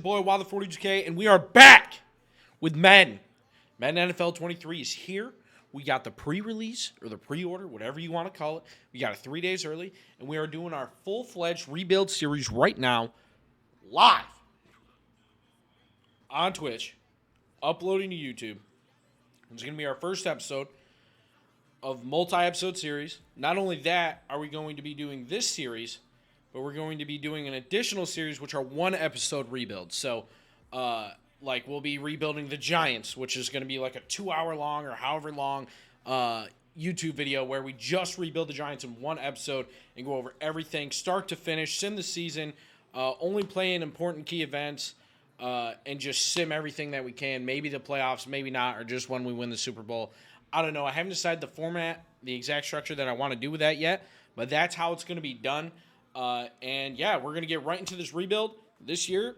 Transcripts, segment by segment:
boy, Wild42K, and we are back with Madden. Madden NFL 23 is here. We got the pre-release, or the pre-order, whatever you want to call it. We got it 3 days early, and we are doing our full-fledged rebuild series right now, live, on Twitch, uploading to YouTube. It's going to be our first episode of multi-episode series. Not only that, are we going to be doing this series, but we're going to be doing an additional series, which are 1-episode rebuilds. So, we'll be rebuilding the Giants, which is going to be like a 2-hour long or however long YouTube video where we just rebuild the Giants in 1 episode and go over everything, start to finish, sim the season, only play in important key events, and just sim everything that we can. Maybe the playoffs, maybe not, or just when we win the Super Bowl. I don't know. I haven't decided the format, the exact structure that I want to do with that yet, but that's how it's going to be done. And yeah, we're going to get right into this rebuild this year.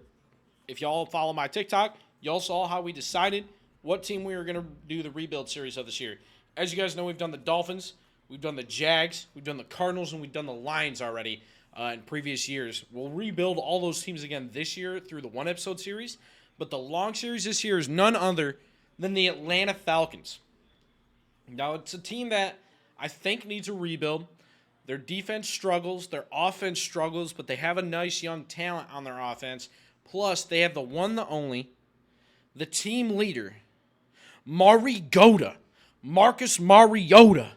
If y'all follow my TikTok, y'all saw how we decided what team we were going to do the rebuild series of this year. As you guys know, we've done the Dolphins, we've done the Jags, we've done the Cardinals, and we've done the Lions already in previous years. We'll rebuild all those teams again this year through the 1-episode series, but the long series this year is none other than the Atlanta Falcons. Now, it's a team that I think needs a rebuild. Their defense struggles, their offense struggles, but they have a nice young talent on their offense. Plus, they have the one, the only, the team leader, Marcus Mariota.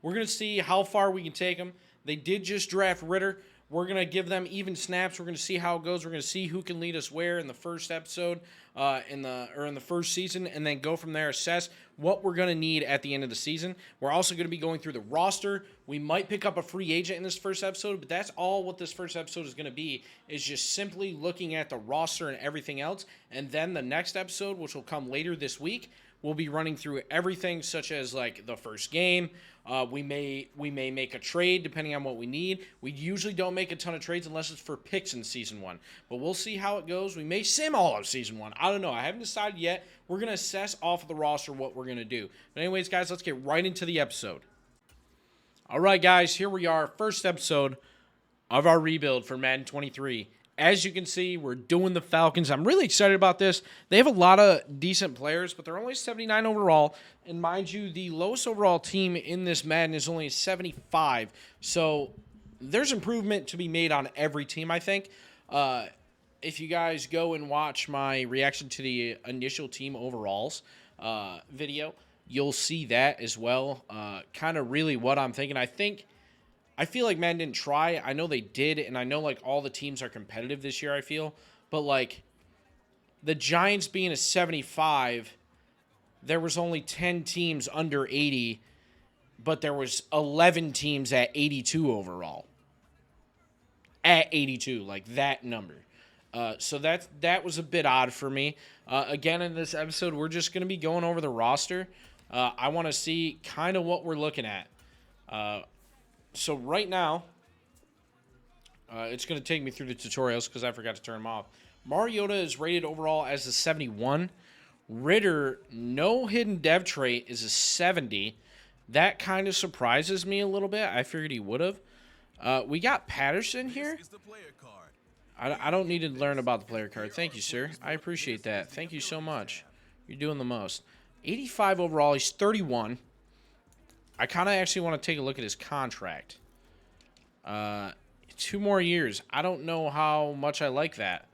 We're going to see how far we can take him. They did just draft Ritter. We're going to give them even snaps. We're going to see how it goes. We're going to see who can lead us where in the first episode, in the first season, and then go from there, assess what we're going to need at the end of the season. We're also going to be going through the roster. We might pick up a free agent in this first episode, but that's all what this first episode is going to be, is just simply looking at the roster and everything else. And then the next episode, which will come later this week, we'll be running through everything, such as like the first game. We may make a trade depending on what we need. We usually don't make a ton of trades unless it's for picks in Season 1. But we'll see how it goes. We may sim all of Season 1. I don't know. I haven't decided yet. We're going to assess off of the roster what we're going to do. But anyways, guys, let's get right into the episode. All right, guys, here we are. First episode of our rebuild for Madden 23. As you can see, we're doing the Falcons. I'm really excited about this. They have a lot of decent players, but they're only 79 overall. And mind you, the lowest overall team in this Madden is only 75. So there's improvement to be made on every team, I think. If you guys go and watch my reaction to the initial team overalls video, you'll see that as well. Kind of really what I'm thinking. I feel like Madden didn't try. I know they did, and I know like all the teams are competitive this year, I feel. But like the Giants being a 75, there was only 10 teams under 80, but there was 11 teams at 82 overall. At 82, like that number. So that was a bit odd for me. Again, in this episode, we're just going to be going over the roster. I want to see kind of what we're looking at. So right now, it's going to take me through the tutorials because I forgot to turn them off. Mariota is rated overall as a 71. Ritter, no hidden dev trait, is a 70. That kind of surprises me a little bit. I figured he would have. We got Patterson here. I don't need to learn about the player card. Thank you, sir. I appreciate that. Thank you so much. You're doing the most. 85 overall. He's 31. I kind of actually want to take a look at his contract. 2 more years. I don't know how much I like that.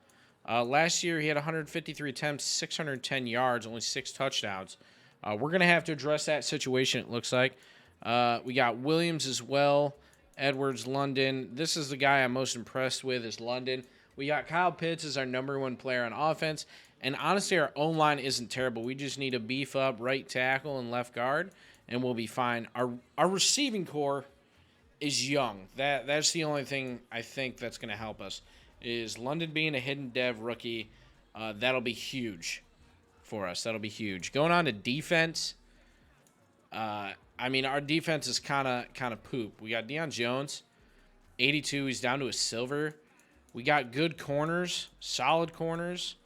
Last year, he had 153 attempts, 610 yards, only 6 touchdowns. We're going to have to address that situation, it looks like. We got Williams as well. Edwards, London. This is the guy I'm most impressed with, is London. We got Kyle Pitts as our #1 player on offense. And honestly, our O-line isn't terrible. We just need to beef up right tackle and left guard, and we'll be fine. Our receiving core is young. That's the only thing I think that's going to help us, is London being a hidden dev rookie. That'll be huge for us. That'll be huge. Going on to defense, our defense is kind of poop. We got Deion Jones, 82. He's down to a silver. We got good corners, solid corners,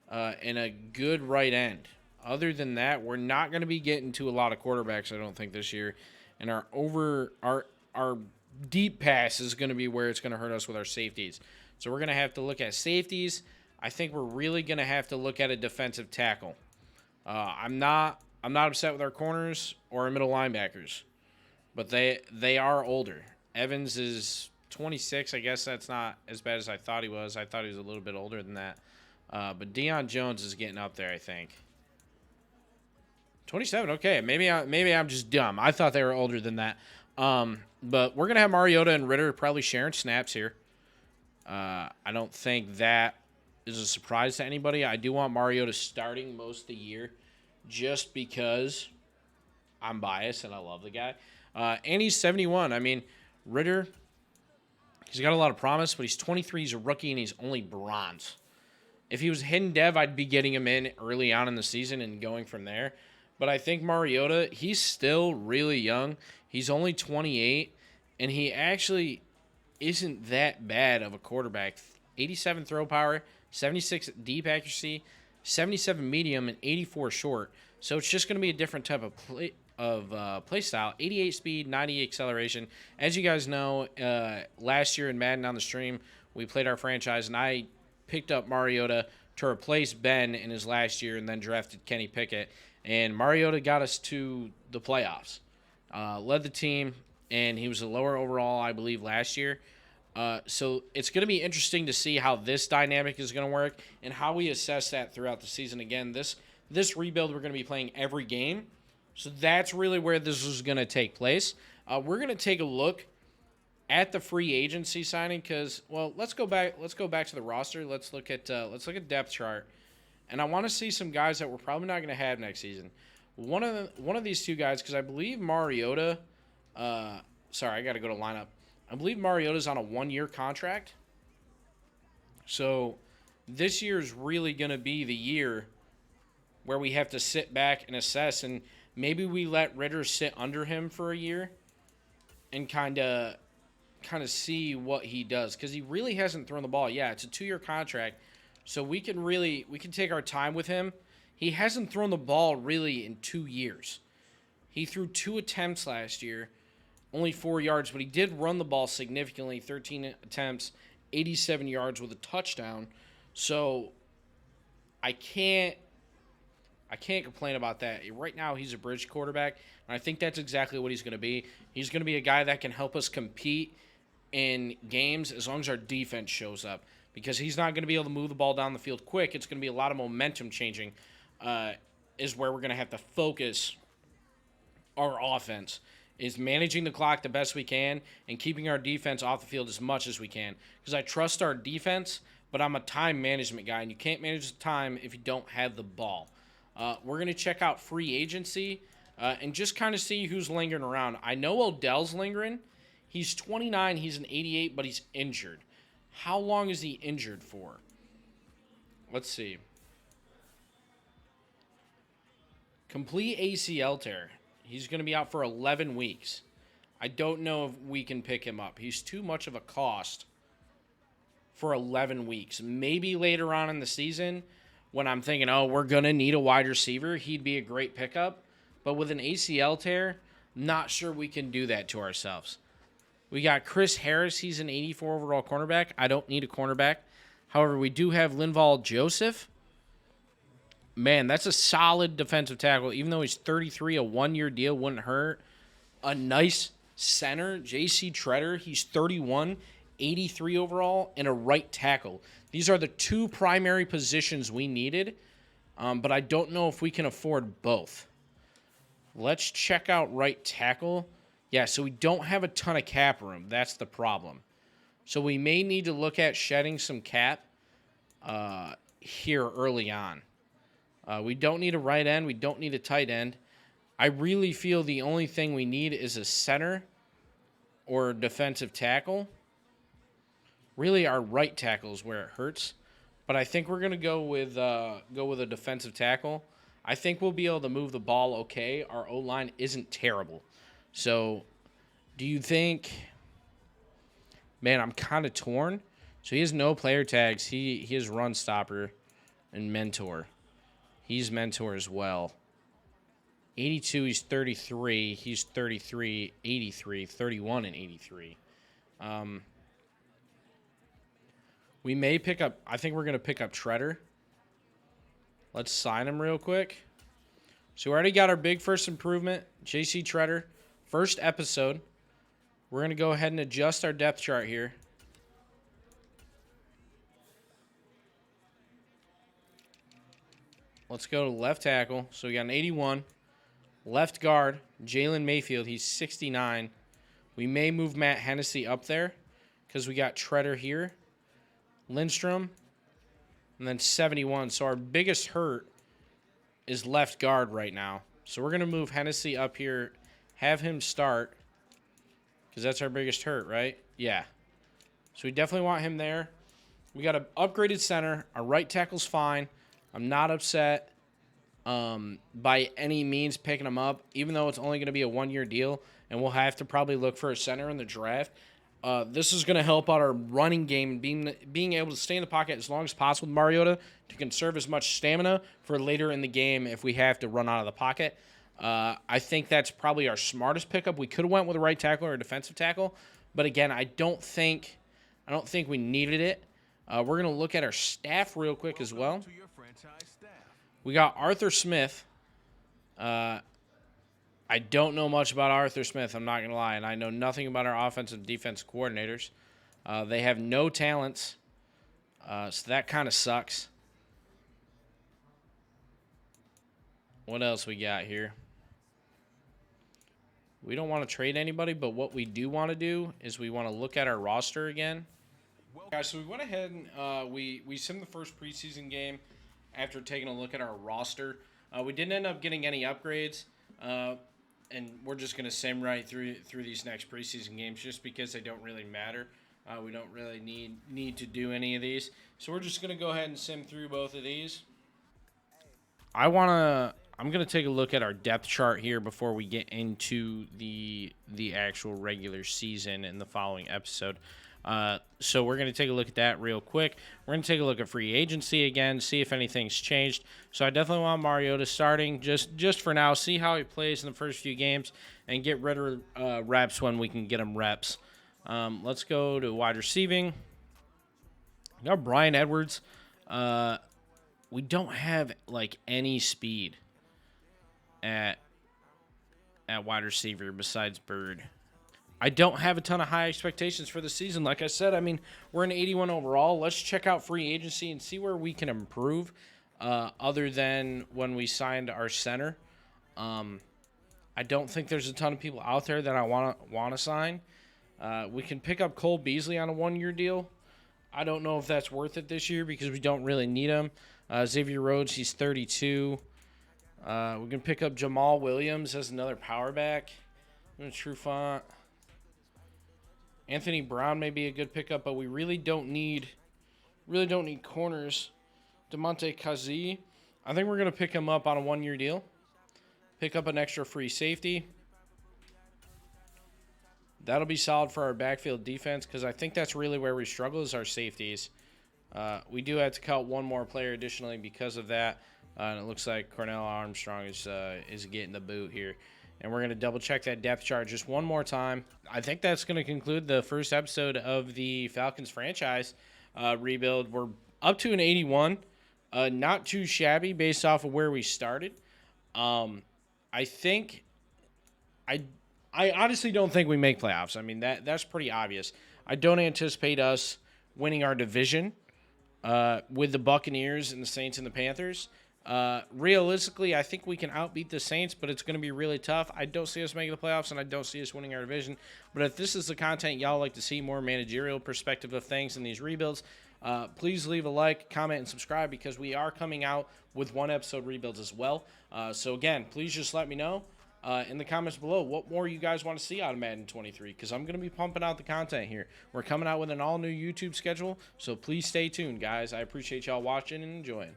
and a good right end. Other than that, we're not going to be getting to a lot of quarterbacks, I don't think, this year. And our deep pass is going to be where it's going to hurt us with our safeties. So we're going to have to look at safeties. I think we're really going to have to look at a defensive tackle. I'm not upset with our corners or our middle linebackers, but they are older. Evans is 26. I guess that's not as bad as I thought he was. I thought he was a little bit older than that. But Deion Jones is getting up there, I think. 27. Okay, maybe I'm just dumb. I thought they were older than that. But we're gonna have Mariota and Ritter probably sharing snaps here. I don't think that is a surprise to anybody. I do want Mariota starting most of the year, just because I'm biased and I love the guy. And he's 71. I mean, Ritter, he's got a lot of promise, but he's 23. He's a rookie, and he's only bronze. If he was hidden dev, I'd be getting him in early on in the season and going from there. But I think Mariota, he's still really young. He's only 28, and he actually isn't that bad of a quarterback. 87 throw power, 76 deep accuracy, 77 medium, and 84 short. So it's just going to be a different type of play style. 88 speed, 90 acceleration. As you guys know, last year in Madden on the stream, we played our franchise, and I picked up Mariota to replace Ben in his last year and then drafted Kenny Pickett. And Mariota got us to the playoffs, led the team, and he was a lower overall, I believe, last year. So it's going to be interesting to see how this dynamic is going to work and how we assess that throughout the season. Again, this rebuild, we're going to be playing every game. So that's really where this is going to take place. We're going to take a look at the free agency signing because, well, let's go back to the roster. Let's look at depth chart. And I want to see some guys that we're probably not going to have next season. One of these two guys, because I believe Mariota. Sorry, I got to go to lineup. I believe Mariota's on a 1-year contract. So this year is really going to be the year where we have to sit back and assess, and maybe we let Ritter sit under him for a year and kind of see what he does, because he really hasn't thrown the ball. Yeah, it's a 2-year contract. So we can take our time with him. He hasn't thrown the ball really in 2 years. He threw 2 attempts last year, only 4 yards, but he did run the ball significantly, 13 attempts, 87 yards with a touchdown. So I can't complain about that. Right now he's a bridge quarterback, and I think that's exactly what he's going to be. He's going to be a guy that can help us compete in games as long as our defense shows up, because he's not going to be able to move the ball down the field quick. It's going to be a lot of momentum changing is where we're going to have to focus our offense, is managing the clock the best we can and keeping our defense off the field as much as we can, because I trust our defense, but I'm a time management guy, and you can't manage the time if you don't have the ball. We're going to check out free agency and just kind of see who's lingering around. I know Odell's lingering. He's 29. He's an 88, but he's injured. How long is he injured for? Let's see. Complete ACL tear. He's going to be out for 11 weeks. I don't know if we can pick him up. He's too much of a cost for 11 weeks. Maybe later on in the season when I'm thinking, oh, we're going to need a wide receiver, he'd be a great pickup. But with an ACL tear, not sure we can do that to ourselves. We got Chris Harris. He's an 84 overall cornerback. I don't need a cornerback. However, we do have Linval Joseph. Man, that's a solid defensive tackle. Even though he's 33, a 1-year deal wouldn't hurt. A nice center, J.C. Treader. He's 31, 83 overall, and a right tackle. These are the 2 primary positions we needed, but I don't know if we can afford both. Let's check out right tackle. Yeah, so we don't have a ton of cap room. That's the problem. So we may need to look at shedding some cap here early on. We don't need a right end. We don't need a tight end. I really feel the only thing we need is a center or a defensive tackle. Really, our right tackle is where it hurts. But I think we're going to go with a defensive tackle. I think we'll be able to move the ball okay. Our O-line isn't terrible. So, do you think... Man, I'm kind of torn. So, he has no player tags. He is run stopper and mentor. He's mentor as well. 82, he's 33. He's 33, 83, 31, and 83. We may pick up, I think we're going to pick up Treader. Let's sign him real quick. So we already got our big first improvement, JC Treader. First episode. We're going to go ahead and adjust our depth chart here. Let's go to left tackle. So we got an 81. Left guard, Jalen Mayfield. He's 69. We may move Matt Hennessy up there because we got Treader here. Lindstrom. And then 71. So our biggest hurt is left guard right now. So we're going to move Hennessy up here, have him start, because that's our biggest hurt, right? Yeah. So we definitely want him there. We got an upgraded center. Our right tackle's fine. I'm not upset by any means picking him up, even though it's only going to be a one-year deal, and we'll have to probably look for a center in the draft. This is going to help out our running game, being able to stay in the pocket as long as possible with Mariota to conserve as much stamina for later in the game if we have to run out of the pocket. I think that's probably our smartest pickup. We could have went with a right tackle or a defensive tackle, but again, I don't think we needed it. We're going to look at our staff real quick as well. We got Arthur Smith. I don't know much about Arthur Smith, I'm not going to lie, and I know nothing about our offensive and defense coordinators. They have no talents, so that kind of sucks. What else we got here? We don't want to trade anybody, but what we do want to do is we want to look at our roster again. Guys, so we went ahead and we simmed the first preseason game after taking a look at our roster. We didn't end up getting any upgrades. And we're just going to sim right through these next preseason games just because they don't really matter. We don't really need to do any of these. So we're just going to go ahead and sim through both of these. I'm going to take a look at our depth chart here before we get into the actual regular season in the following episode. So we're going to take a look at that real quick. We're going to take a look at free agency again, see if anything's changed. So I definitely want Mariota starting just for now, see how he plays in the first few games, and get rid of reps when we can get him reps. Let's go to wide receiving. We got Brian Edwards. We don't have, like, any speed at wide receiver besides Bird. I don't have a ton of high expectations for the season. Like I said, I mean, we're an 81 overall. Let's check out free agency and see where we can improve other than when we signed our center. I don't think there's a ton of people out there that I want to sign. We can pick up Cole Beasley on a one-year deal. I don't know if that's worth it this year because we don't really need him. Xavier Rhodes, he's 32. We can pick up Jamal Williams as another power back. True Font. Anthony Brown may be a good pickup, but we really don't need corners. DeMonte Kazee, I think we're going to pick him up on a one-year deal. Pick up an extra free safety. That'll be solid for our backfield defense because I think that's really where we struggle is our safeties. We do have to cut one more player additionally because of that, and it looks like Cornell Armstrong is getting the boot here. And we're going to double-check that depth chart just one more time. I think that's going to conclude the first episode of the Falcons franchise rebuild. We're up to an 81. Not too shabby based off of where we started. I honestly don't think we make playoffs. I mean, that's pretty obvious. I don't anticipate us winning our division with the Buccaneers and the Saints and the Panthers. Realistically, I think we can outbeat the Saints, but it's going to be really tough. I don't see us making the playoffs, and I don't see us winning our division. But if this is the content y'all like to see, more managerial perspective of things in these rebuilds, please leave a like, comment, and subscribe because we are coming out with one-episode rebuilds as well. So, again, please just let me know in the comments below what more you guys want to see out of Madden 23 because I'm going to be pumping out the content here. We're coming out with an all-new YouTube schedule, so please stay tuned, guys. I appreciate y'all watching and enjoying.